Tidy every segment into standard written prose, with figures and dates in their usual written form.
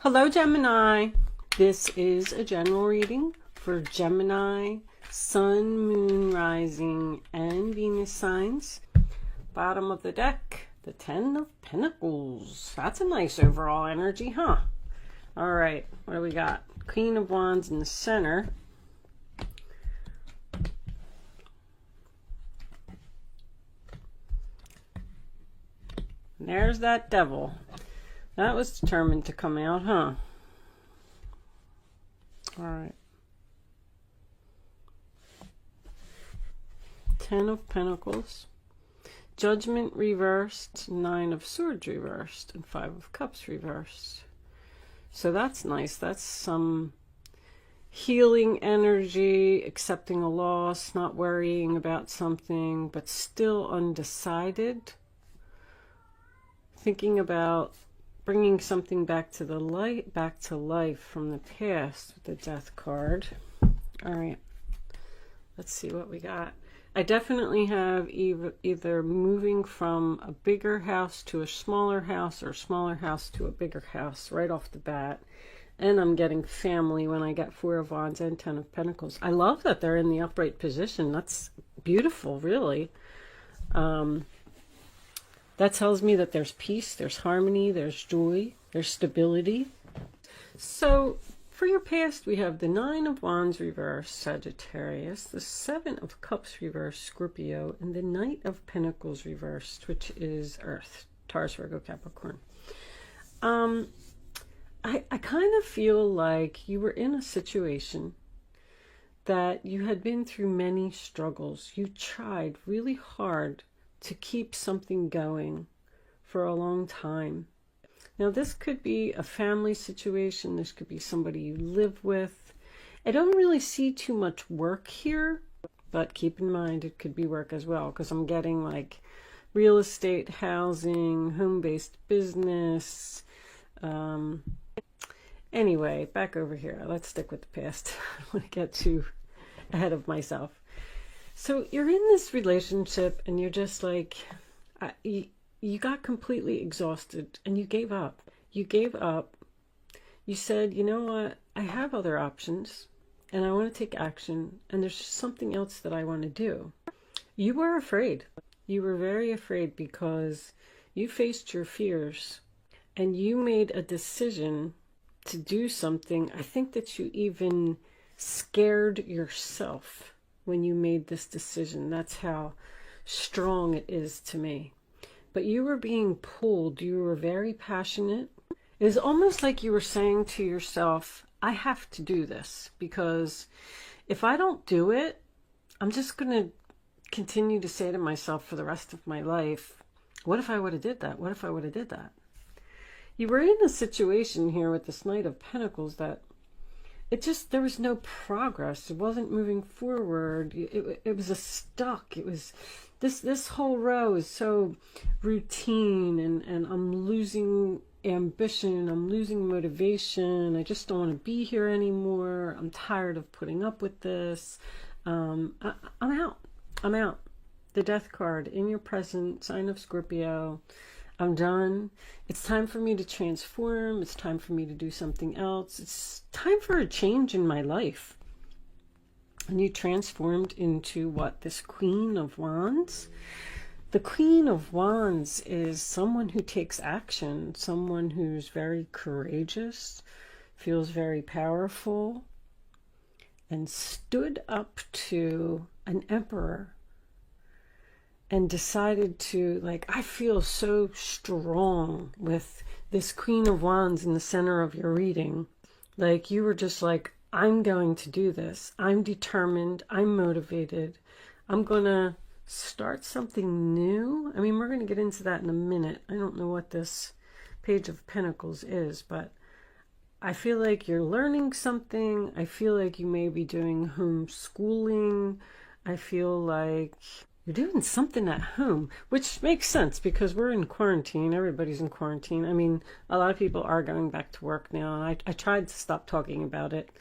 Hello, Gemini. This is a general reading for Gemini, Sun, Moon, Rising, and Venus signs. Bottom of the deck, the Ten of Pentacles. That's a nice overall energy, huh? All right, what do we got? Queen of Wands in the center. And there's that Devil. That was determined to come out, huh? All right. Ten of Pentacles. Judgment reversed. Nine of Swords reversed. And Five of Cups reversed. So that's nice. That's some healing energy, accepting a loss, not worrying about something, but still undecided. Thinking about bringing something back to the light, back to life from the past with the Death card. All right, let's see what we got. I definitely have either moving from a bigger house to a smaller house, or a smaller house to a bigger house right off the bat. And I'm getting family when I get Four of Wands and Ten of Pentacles. I love that they're in the upright position. That's beautiful, really. That tells me that there's peace, there's harmony, there's joy, there's stability. So for your past, we have the Nine of Wands reversed, Sagittarius, the Seven of Cups reversed, Scorpio, and the Knight of Pentacles reversed, which is Earth, Taurus, Virgo, Capricorn. I kind of feel like you were in a situation that you had been through many struggles. You tried really hard to keep something going for a long time. Now, this could be a family situation. This could be somebody you live with. I don't really see too much work here, but keep in mind it could be work as well, because I'm getting like real estate, housing, home-based business. Anyway, back over here. Let's stick with the past. I don't want to get too ahead of myself. So you're in this relationship and you're just like, you got completely exhausted and you gave up. You gave up. You said, you know what? I have other options and I want to take action, and there's just something else that I want to do. You were afraid. You were very afraid because you faced your fears and you made a decision to do something. I think that you even scared yourself when you made this decision. That's how strong it is to me. But you were being pulled. You were very passionate. It was almost like you were saying to yourself, I have to do this, because if I don't do it, I'm just going to continue to say to myself for the rest of my life, what if I would have did that? What if I would have did that? You were in a situation here with this Knight of Pentacles that there was no progress. It wasn't moving forward. It was a stuck. It was this whole row is so routine, and I'm losing ambition. I'm losing motivation. I just don't want to be here anymore. I'm tired of putting up with this. I'm out. I'm out. The Death card in your present, sign of Scorpio. I'm done. It's time for me to transform. It's time for me to do something else. It's time for a change in my life. And you transformed into what? This Queen of Wands? The Queen of Wands is someone who takes action, someone who's very courageous, feels very powerful, and stood up to an emperor and decided to, like, I feel so strong with this Queen of Wands in the center of your reading. Like, you were just like, I'm going to do this. I'm determined. I'm motivated. I'm going to start something new. I mean, we're going to get into that in a minute. I don't know what this Page of Pentacles is, but I feel like you're learning something. I feel like you may be doing homeschooling. I feel like you're doing something at home, which makes sense because we're in quarantine. Everybody's in quarantine. I mean, a lot of people are going back to work now, and I tried to stop talking about it,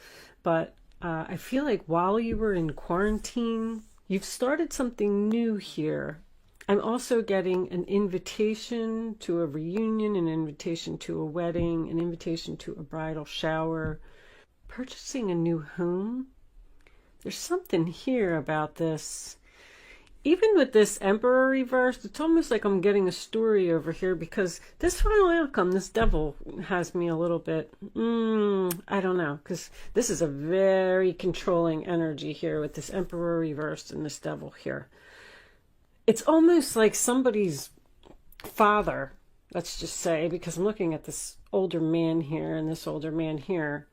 but I feel like while you were in quarantine, you've started something new here. I'm also getting an invitation to a reunion, an invitation to a wedding, an invitation to a bridal shower, purchasing a new home. There's something here about this. Even with this Emperor reversed, it's almost like I'm getting a story over here, because this final outcome, this devil, has me a little bit, I don't know, because this is a very controlling energy here with this Emperor reversed and this devil here. It's almost like somebody's father, let's just say, because I'm looking at this older man here, and this older man here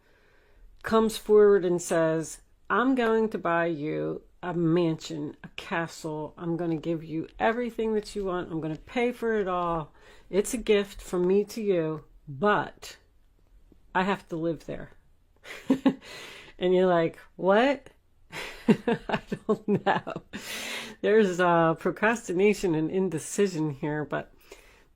comes forward and says, I'm going to buy you a mansion, a castle. I'm going to give you everything that you want. I'm going to pay for it all. It's a gift from me to you, but I have to live there. And you're like, what? I don't know. There's procrastination and indecision here, but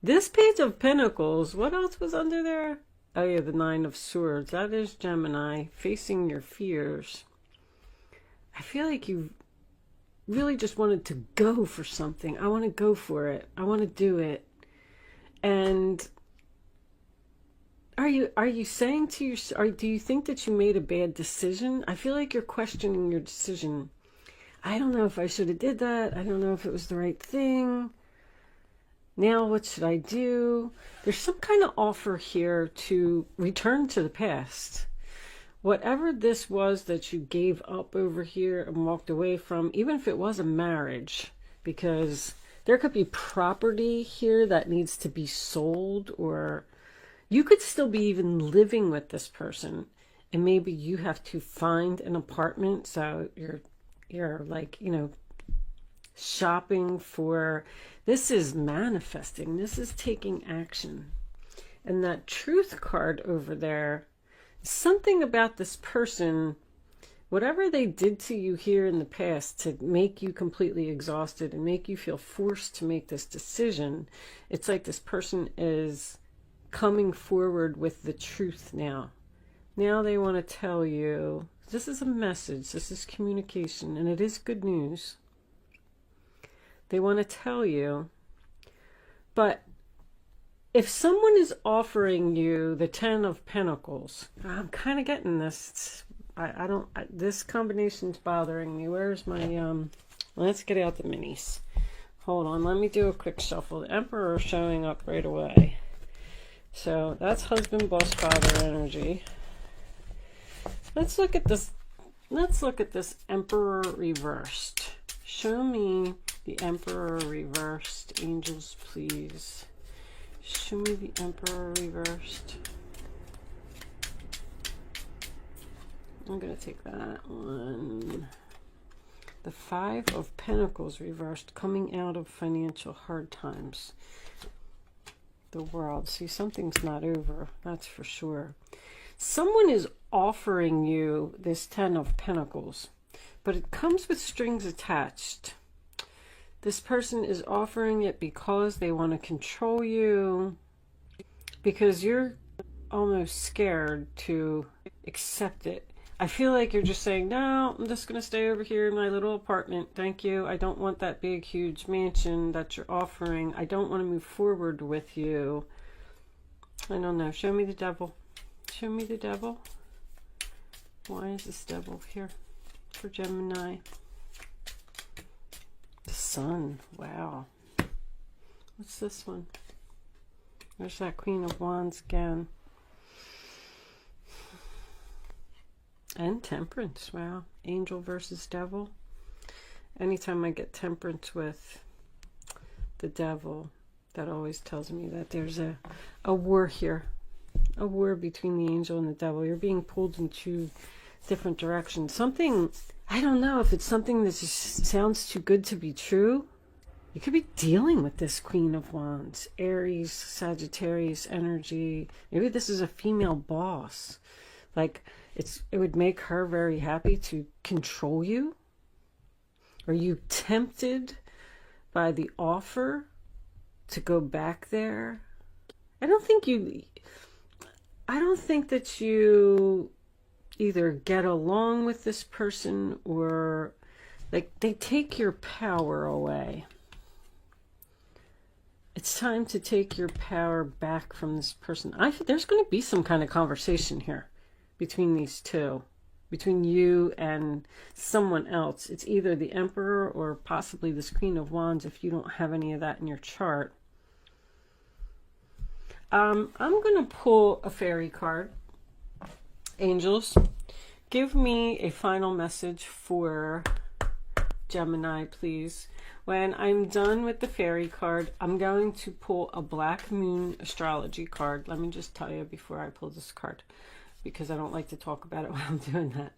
this Page of Pentacles, what else was under there? Oh yeah, the Nine of Swords. That is Gemini, facing your fears. I feel like you really just wanted to go for something. I want to go for it. I want to do it. And are you saying to yourself, do you think that you made a bad decision? I feel like you're questioning your decision. I don't know if I should have did that. I don't know if it was the right thing. Now what should I do? There's some kind of offer here to return to the past. Whatever this was that you gave up over here and walked away from, even if it was a marriage, because there could be property here that needs to be sold, or you could still be even living with this person, and maybe you have to find an apartment. So you're like, you know, shopping for, this is manifesting, this is taking action. And that Truth card over there, something about this person, whatever they did to you here in the past to make you completely exhausted and make you feel forced to make this decision, it's like this person is coming forward with the truth now. Now they want to tell you, this is a message, this is communication, and it is good news. They want to tell you, but if someone is offering you the Ten of Pentacles, I'm kind of getting this. This combination's bothering me. Where's my, let's get out the minis. Hold on, let me do a quick shuffle. The Emperor showing up right away. So that's husband, boss, father energy. Let's look at this. Let's look at this Emperor reversed. Show me the Emperor reversed. Angels, please. Show me the Emperor reversed. I'm going to take that one. The Five of Pentacles reversed, coming out of financial hard times. The World. See, something's not over, that's for sure. Someone is offering you this Ten of Pentacles, but it comes with strings attached. This person is offering it because they want to control you, because you're almost scared to accept it. I feel like you're just saying, no, I'm just going to stay over here in my little apartment. Thank you. I don't want that big, huge mansion that you're offering. I don't want to move forward with you. I don't know. Show me the devil. Show me the devil. Why is this devil here for Gemini? The Sun. Wow. What's this one? There's that Queen of Wands again. And Temperance. Wow. Angel versus devil. Anytime I get Temperance with the devil, that always tells me that there's a war here. A war between the angel and the devil. You're being pulled in two different directions. Something, I don't know if it's something that just sounds too good to be true. You could be dealing with this Queen of Wands. Aries, Sagittarius energy. Maybe this is a female boss. Like, it would make her very happy to control you. Are you tempted by the offer to go back there? I don't think that you either get along with this person, or like they take your power away. It's time to take your power back from this person. There's going to be some kind of conversation here between these two, between you and someone else. It's either the Emperor or possibly this Queen of Wands if you don't have any of that in your chart. I'm going to pull a fairy card. Angels, give me a final message for Gemini, please. When I'm done with the fairy card, I'm going to pull a black moon astrology card. Let me just tell you before I pull this card, because I don't like to talk about it while I'm doing that.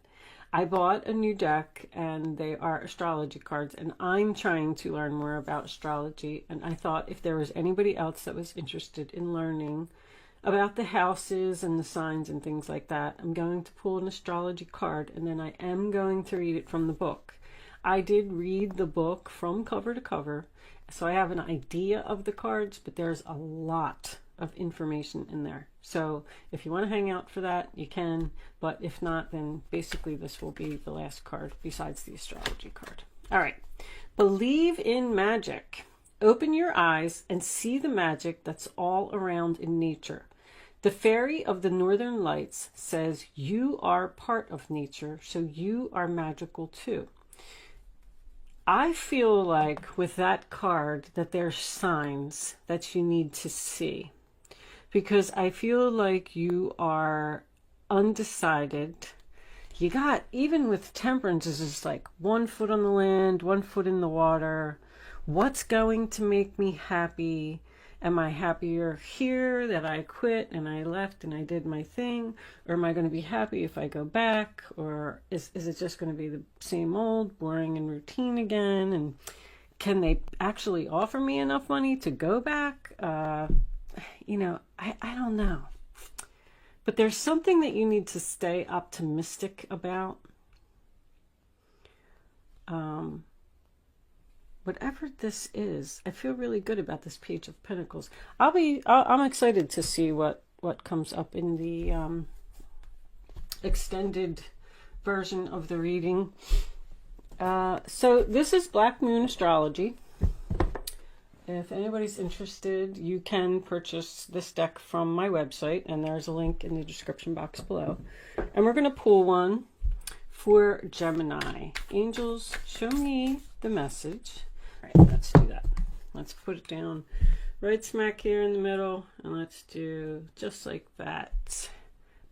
I bought a new deck, and they are astrology cards, and I'm trying to learn more about astrology, and I thought if there was anybody else that was interested in learning about the houses and the signs and things like that, I'm going to pull an astrology card, and then I am going to read it from the book. I did read the book from cover to cover, so I have an idea of the cards, but there's a lot of information in there. So if you want to hang out for that, you can, but if not, then basically this will be the last card besides the astrology card. All right. Believe in magic. Open your eyes and see the magic that's all around in nature. The fairy of the northern lights says you are part of nature, so you are magical too. I feel like with that card that there's signs that you need to see, because I feel like you are undecided. You got, even with temperance, is just like 1 foot on the land, 1 foot in the water. What's going to make me happy? Am I happier here that I quit and I left and I did my thing? Or am I going to be happy if I go back? Or is it just going to be the same old, boring and routine again? And can they actually offer me enough money to go back? You know, I don't know. But there's something that you need to stay optimistic about. Whatever this is, I feel really good about this Page of Pentacles. I'm excited to see what comes up in the extended version of the reading. So this is Black Moon Astrology. If anybody's interested, you can purchase this deck from my website, and there's a link in the description box below. And we're going to pull one for Gemini. Angels, show me the message. All right, let's do that. Let's put it down right smack here in the middle, and let's do just like that.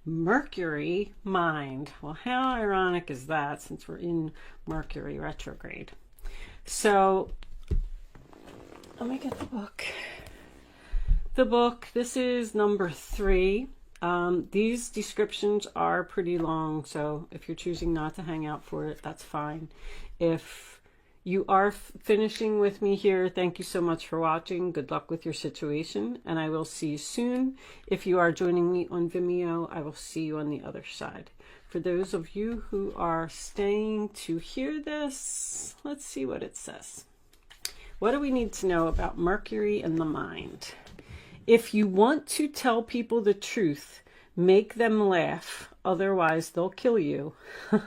Mercury mind. Well, how ironic is that, since we're in Mercury retrograde? So let me get the book. The book, this is number 3. These descriptions are pretty long, so if you're choosing not to hang out for it, that's fine. If you are finishing with me here, thank you so much for watching. Good luck with your situation, and I will see you soon. If you are joining me on Vimeo, I will see you on the other side. For those of you who are staying to hear this, let's see what it says. What do we need to know about Mercury and the mind? If you want to tell people the truth, make them laugh, otherwise they'll kill you.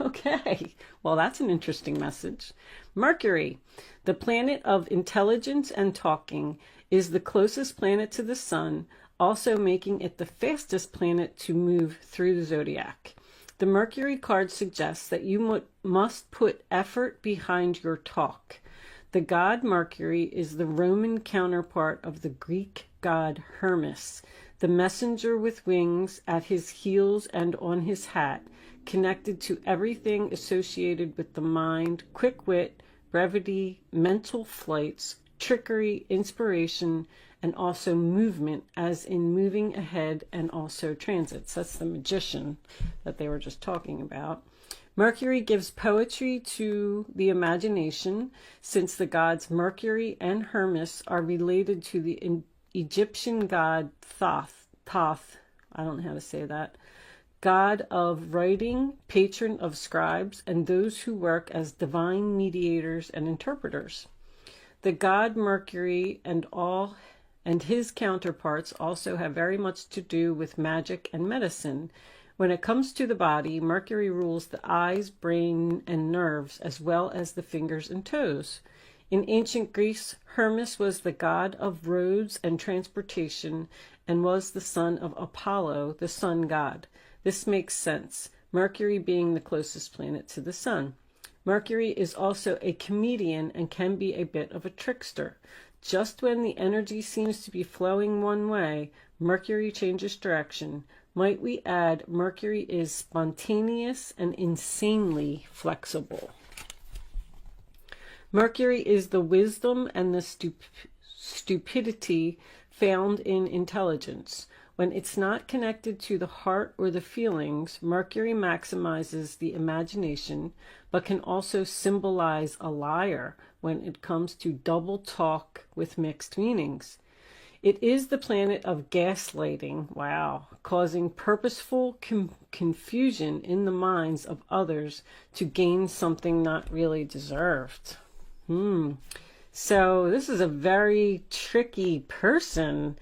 Okay, well, that's an interesting message. Mercury, the planet of intelligence and talking, is the closest planet to the sun, also making it the fastest planet to move through the zodiac. The Mercury card suggests that you must put effort behind your talk. The god Mercury is the Roman counterpart of the Greek god Hermes, the messenger with wings at his heels and on his hat, connected to everything associated with the mind, quick wit, brevity, mental flights, trickery, inspiration, and also movement, as in moving ahead, and also transits. That's the magician that they were just talking about. Mercury gives poetry to the imagination, since the gods Mercury and Hermes are related to the Egyptian god Thoth, I don't know how to say that, god of writing, patron of scribes, and those who work as divine mediators and interpreters. The god Mercury and his counterparts also have very much to do with magic and medicine. When it comes to the body, Mercury rules the eyes, brain, and nerves, as well as the fingers and toes. In ancient Greece, Hermes was the god of roads and transportation and was the son of Apollo, the sun god. This makes sense, Mercury being the closest planet to the sun. Mercury is also a comedian and can be a bit of a trickster. Just when the energy seems to be flowing one way, Mercury changes direction. Might we add, Mercury is spontaneous and insanely flexible. Mercury is the wisdom and the stupidity found in intelligence. When it's not connected to the heart or the feelings, Mercury maximizes the imagination, but can also symbolize a liar when it comes to double talk with mixed meanings. It is the planet of gaslighting, wow, causing purposeful confusion in the minds of others to gain something not really deserved. So this is a very tricky person.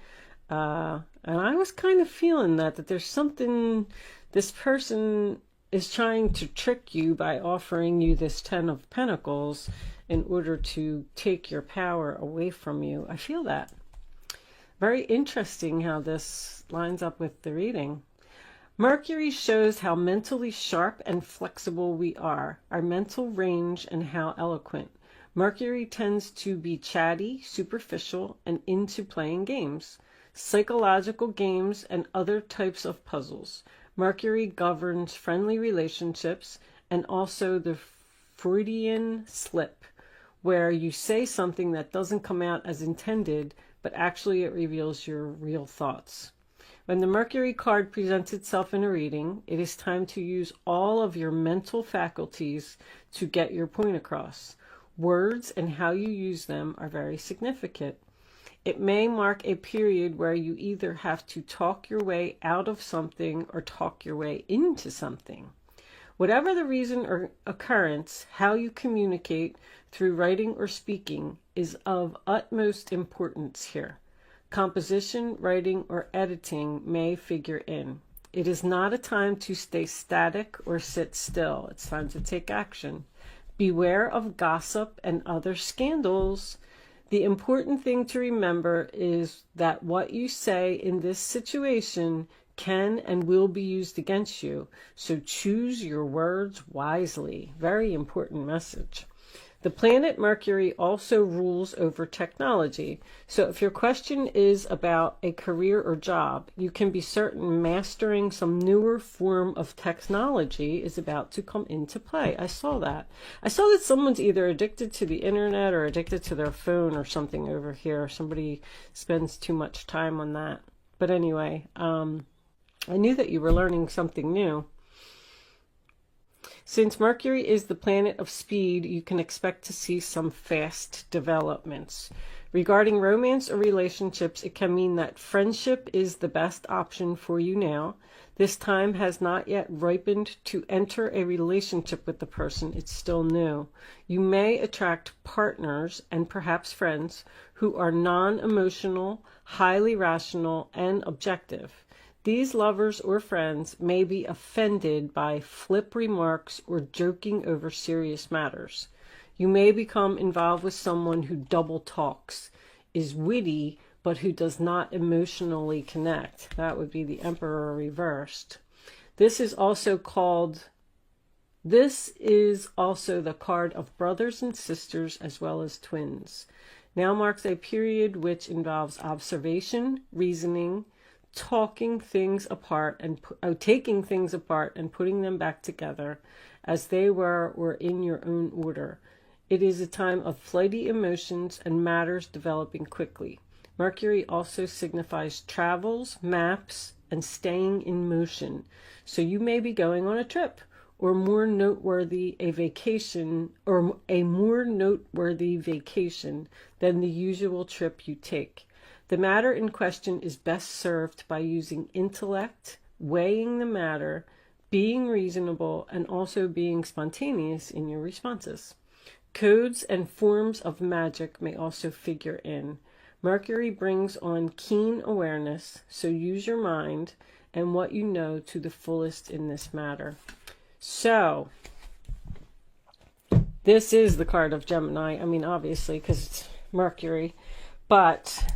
And I was kind of feeling that there's something, this person is trying to trick you by offering you this 10 of Pentacles in order to take your power away from you. I feel that. Very interesting how this lines up with the reading. Mercury shows how mentally sharp and flexible we are, our mental range, and how eloquent. Mercury tends to be chatty, superficial, and into playing games, psychological games, and other types of puzzles. Mercury governs friendly relationships and also the Freudian slip, where you say something that doesn't come out as intended, but actually it reveals your real thoughts. When the Mercury card presents itself in a reading, it is time to use all of your mental faculties to get your point across. Words and how you use them are very significant. It may mark a period where you either have to talk your way out of something or talk your way into something. Whatever the reason or occurrence, how you communicate through writing or speaking is of utmost importance here. Composition, writing, or editing may figure in. It is not a time to stay static or sit still. It's time to take action. Beware of gossip and other scandals. The important thing to remember is that what you say in this situation can and will be used against you. So choose your words wisely. Very important message. The planet Mercury also rules over technology. So if your question is about a career or job, you can be certain mastering some newer form of technology is about to come into play. I saw that. I saw that someone's either addicted to the internet or addicted to their phone or something over here. Somebody spends too much time on that. But anyway, I knew that you were learning something new. Since Mercury is the planet of speed, you can expect to see some fast developments. Regarding romance or relationships, it can mean that friendship is the best option for you now. This time has not yet ripened to enter a relationship with the person. It's still new. You may attract partners and perhaps friends who are non-emotional, highly rational, and objective. These lovers or friends may be offended by flip remarks or joking over serious matters. You may become involved with someone who double talks, is witty, but who does not emotionally connect. That would be the Emperor reversed. This is also the card of brothers and sisters as well as twins. Now marks a period which involves observation, reasoning, taking things apart and putting them back together as they were or in your own order. It is a time of flighty emotions and matters developing quickly. Mercury also signifies travels, maps, and staying in motion. So you may be going on a trip or a more noteworthy vacation than the usual trip you take. The matter in question is best served by using intellect, weighing the matter, being reasonable, and also being spontaneous in your responses. Codes and forms of magic may also figure in. Mercury brings on keen awareness, so use your mind and what you know to the fullest in this matter. So, This is the card of Gemini. I mean, obviously, because it's Mercury. But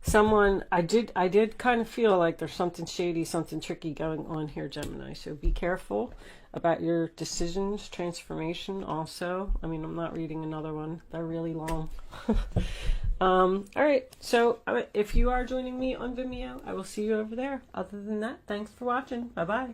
someone, I did kind of feel like there's something shady, something tricky going on here, Gemini. So be careful about your decisions, transformation also. I mean, I'm not reading another one. They're really long. All right. So if you are joining me on Vimeo, I will see you over there. Other than that, thanks for watching. Bye-bye.